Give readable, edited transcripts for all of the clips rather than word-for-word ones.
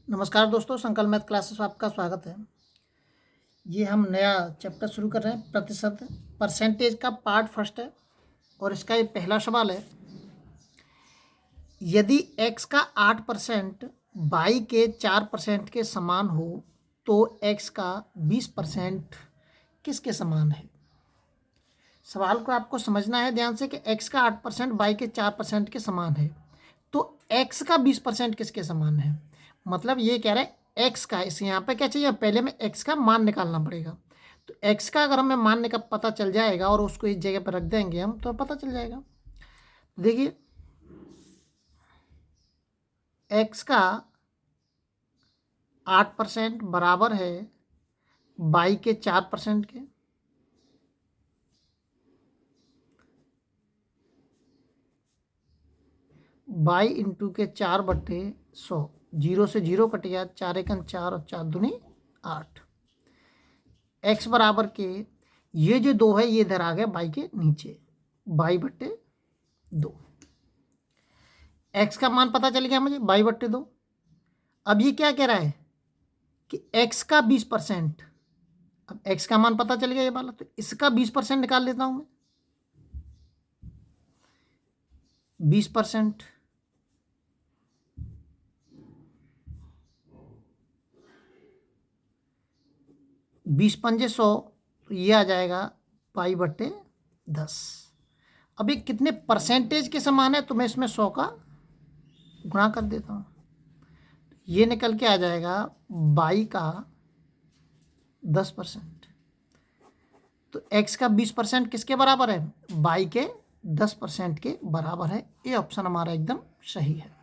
नमस्कार दोस्तों, संकल्प मैथ क्लासेस में आपका स्वागत है। ये हम नया चैप्टर शुरू कर रहे हैं, प्रतिशत परसेंटेज का पार्ट फर्स्ट है। और इसका ये पहला सवाल है, यदि x का 8% y के 4% के समान हो तो x का 20% किसके समान है। सवाल को आपको समझना है ध्यान से कि x का 8% y के 4% के समान है, तो x का 20% किसके समान है। मतलब ये कह रहा है x का, इस यहाँ पे क्या चाहिए, पहले में x का मान निकालना पड़ेगा। तो x का अगर हमें मान निकाल पता चल जाएगा और उसको इस जगह पर रख देंगे हम, तो पता चल जाएगा। देखिए x का 8% बराबर है y के 4% के। y इंटू के 4/100, 0 से 0 कट गया, 4 एकम 4 और 4 दूनी 8। x बराबर के ये जो 2 है ये इधर आ गया y के नीचे, y/2। x का मान पता चल गया मुझे, y/2। अब ये क्या कह रहा है कि x का 20%। अब x का मान पता चल गया ये वाला, तो इसका 20% निकाल लेता हूं मैं। 20% 20 पंजे 100, तो ये आ जाएगा y/10। अब ये कितने परसेंटेज के समान है, तो मैं इसमें 100 का गुणा कर देता हूँ। ये निकल के आ जाएगा y का 10%। तो x का 20% किसके बराबर है, y के 10% के बराबर है। ये ऑप्शन हमारा एकदम सही है।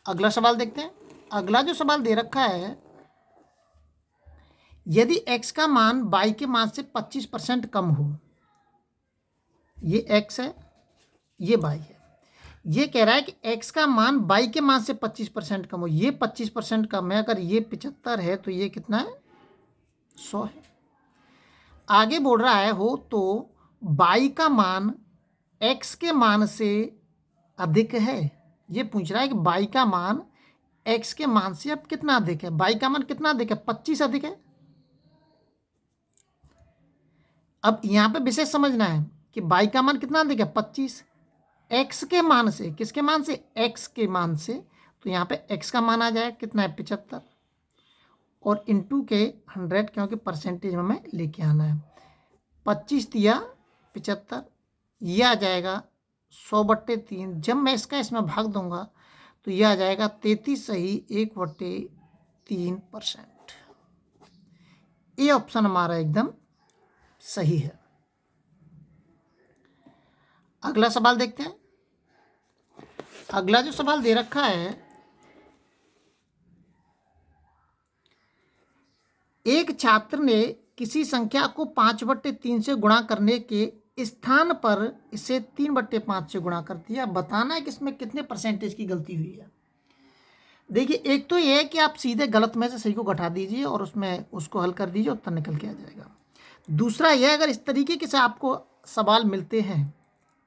अगला सवाल देखते हैं। अगला जो सवाल दे रखा है, यदि x का मान y के मान से 25% कम हो, ये x है ये y है। ये कह रहा है कि x का मान y के मान से 25% कम हो, ये 25% कम है। अगर ये 75 है तो ये कितना है, 100 है। आगे बोल रहा है हो तो y का मान x के मान से अधिक है। ये पूछ रहा है कि y का मान x के मान से अब कितना अधिक है। y का मान कितना अधिक है, 25 अधिक है। अब यहां पे विशेष समझना है कि y का मान कितना अधिक है, 25 x के मान से। किसके मान से, x के मान से। तो यहाँ पे x का मान आ जाएगा कितना है, 75, और इंटू के 100, क्योंकि परसेंटेज में हमें लेके आना है। 25 दिया 75, ये आ जाएगा 100/3। जब मैं इसमें भाग दूंगा तो ये आ जाएगा 33 सही 1/3%। ये ऑप्शन हमारा एकदम सही है। अगला सवाल देखते हैं। अगला जो सवाल दे रखा है, एक छात्र ने किसी संख्या को 5/3 से गुणा करने के स्थान पर इसे 3/5 से गुणा कर दिया। बताना है कि इसमें कितने परसेंटेज की गलती हुई है। देखिए, एक तो ये है कि आप सीधे गलत में से सही को घटा दीजिए और उसमें उसको हल कर दीजिए, उत्तर निकल के आ जाएगा। दूसरा यह, अगर इस तरीके के से आपको सवाल मिलते हैं,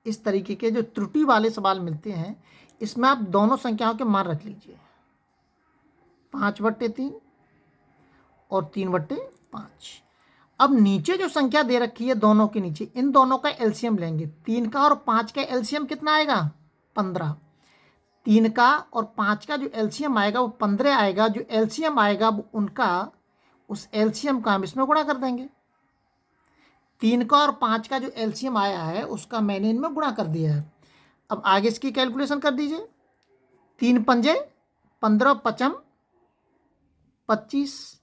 इस तरीके के जो त्रुटि वाले सवाल मिलते हैं, इसमें आप दोनों संख्याओं के मान रख लीजिए, 5/3 और 3/5। अब नीचे जो संख्या दे रखी है दोनों के नीचे, इन दोनों का एलसीएम लेंगे। 3 का और 5 का एलसीएम कितना आएगा, 15। 3 का और 5 का जो एलसीएम आएगा वो 15 आएगा। जो एलसीएम आएगा उनका, उस एलसीएम का हम इसमें गुणा कर देंगे। 3 का और 5 का जो एलसीएम आया है उसका मैंने इनमें गुणा कर दिया है। अब आगे इसकी कैलकुलेशन कर दीजिए। 3 पंजे 15, 5 25,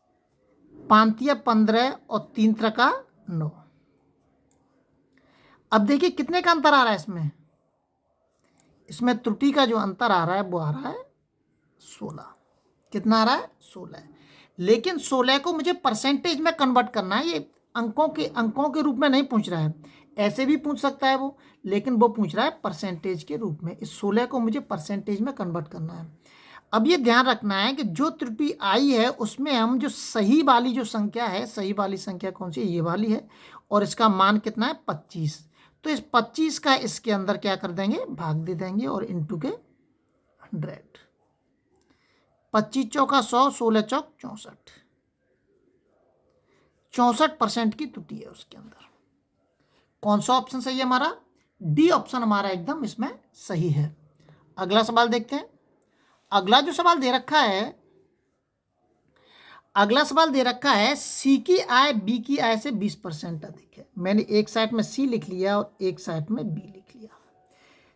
5 15 और 3 3 9। अब देखिए कितने का अंतर आ रहा है इसमें। इसमें त्रुटि का जो अंतर आ रहा है वो आ रहा है 16। कितना आ रहा है, 16। लेकिन 16 को मुझे परसेंटेज में कन्वर्ट करना है। ये अंकों के रूप में नहीं पूछ रहा है, ऐसे भी पूछ सकता है वो, लेकिन वो पूछ रहा है परसेंटेज के रूप में। इस 16 को मुझे परसेंटेज में कन्वर्ट करना है। अब ये ध्यान रखना है कि जो त्रुटि आई है उसमें हम जो सही वाली जो संख्या है, सही वाली संख्या कौन सी है, ये वाली है, और इसका मान कितना है, 25। तो इस 25 का इसके अंदर क्या कर देंगे, भाग दे देंगे और इंटू के 100। 25 चौका 100, 16 चौक 64, 64% की त्रुटि है उसके अंदर। कौन सा ऑप्शन सही है हमारा? डी ऑप्शन हमारा एकदम इसमें सही है। अगला सवाल देखते हैं। अगला जो सवाल दे रखा है, अगला सवाल दे रखा है सी की आय बी की आय से 20% अधिक है। मैंने एक साइड में सी लिख लिया और एक साइड में बी लिख लिया।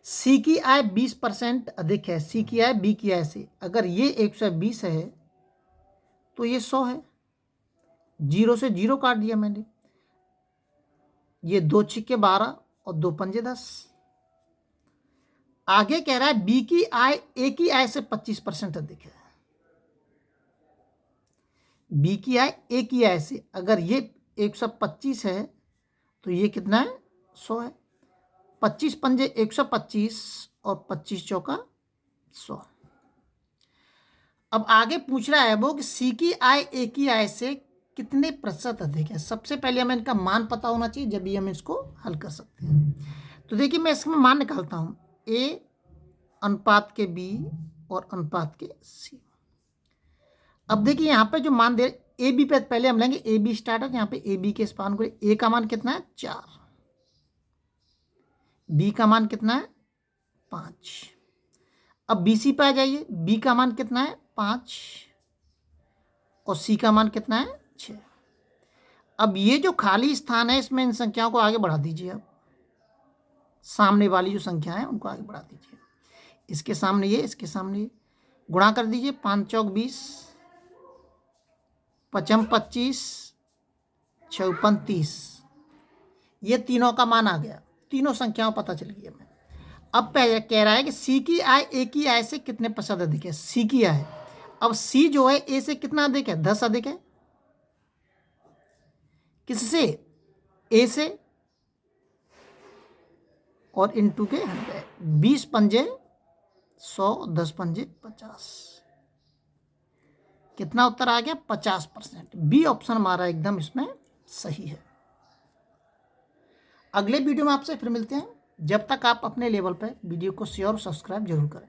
सी की आय 20% अधिक है, सी की आय बी की आय से। अगर ये 120 है तो ये 100 है। 0 से 0 काट दिया मैंने। ये 2 छिक्के 12 और 2 पंजे 10। आगे कह रहा है बी की आय ए की आय से 25% अधिक है। बी की आय ए की आय से, अगर ये 125 है तो ये कितना है? 100 है। 25 पंजे 125 और 25 चौका 100। अब आगे पूछ रहा है वो कि सी की आय ए की आय से कितने प्रतिशत अधिक है। सबसे पहले हमें इनका मान पता होना चाहिए, जब भी हम इसको हल कर सकते हैं। तो देखिए मैं इसमें मान निकालता हूं, ए अनुपात के बी और अनुपात के सी। अब देखिए यहाँ पे जो मान दे ए बी पे पहले हम लेंगे, ए बी स्टार्टर। यहाँ पे ए बी के स्पान को, ए का मान कितना है? 4, बी का मान कितना है? 5। अब बी सी पे आ जाइए, बी का मान कितना है? 5 और सी का मान कितना है? 6। अब ये जो खाली स्थान है इसमें इन संख्याओं को आगे बढ़ा दीजिए। अब सामने वाली जो संख्या है उनको आगे बढ़ा दीजिए। इसके सामने ये, इसके सामने ये, गुणा कर दीजिए। 5 चौक 20, 5 25, 6 30। ये तीनों का मान आ गया, तीनों संख्याओं पता चल गई हमें। अब कह रहा है कि सी की आय ए की आय से कितने प्रतिशत अधिक है। सी की आय, अब सी जो है ए से कितना अधिक है? 10 अधिक है। किससे? ए से। और इनटू के 100, 20 पंजे 100, 10 पंजे 50। कितना उत्तर आ गया? 50%। बी ऑप्शन हमारा एकदम इसमें सही है। अगले वीडियो में आपसे फिर मिलते हैं। जब तक आप अपने लेवल पर वीडियो को शेयर और सब्सक्राइब जरूर करें।